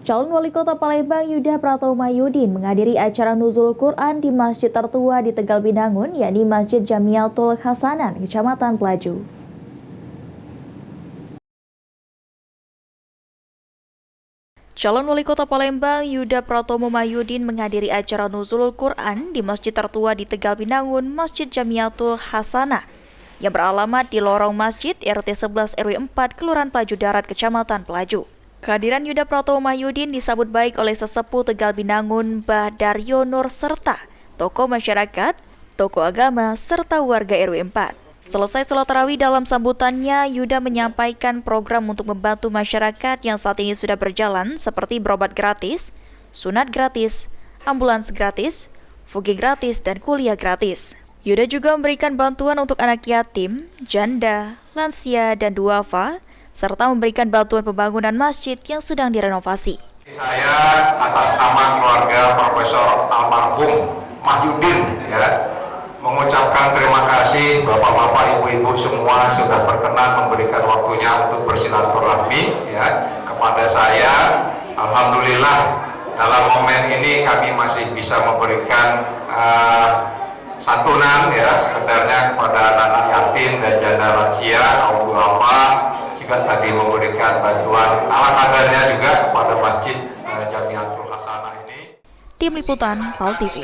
Calon Wali Kota Palembang Yuda Pratomo Mahyudin menghadiri acara nuzul Quran di masjid tertua di Tegal Binangun, yakni Masjid Jamiatul Hasanan, Kecamatan Pelaju. Calon Wali Kota Palembang Yuda Pratomo Mahyudin menghadiri acara nuzul Quran di masjid tertua di Tegal Binangun, Masjid Jamiatul Hasanah, yang beralamat di lorong masjid RT 11 RW 4 Kelurahan Pelaju Darat, Kecamatan Pelaju. Kehadiran Yuda Pratomo Mahyudin disambut baik oleh sesepuh Tegal Binangun Mbah Daryo Nur serta tokoh masyarakat, tokoh agama, serta warga RW 4. Selesai sholat tarawih, dalam sambutannya Yuda menyampaikan program untuk membantu masyarakat yang saat ini sudah berjalan seperti berobat gratis, sunat gratis, ambulans gratis, fugi gratis, dan kuliah gratis. Yuda juga memberikan bantuan untuk anak yatim, janda, lansia, dan duafa, serta memberikan bantuan pembangunan masjid yang sedang direnovasi. Saya atas nama keluarga Profesor Almarhum Mahyudin mengucapkan terima kasih Bapak-bapak, Ibu-ibu semua sudah berkenan memberikan waktunya untuk bersilaturahmi kepada saya. Alhamdulillah dalam momen ini kami masih bisa memberikan santunan sebenarnya kepada anak yatim dan janda lansia, kaum duafa, juga tadi memberikan bantuan ala kadarnya juga kepada Masjid Jamiatul Hasanah ini. Tim Liputan PAL TV.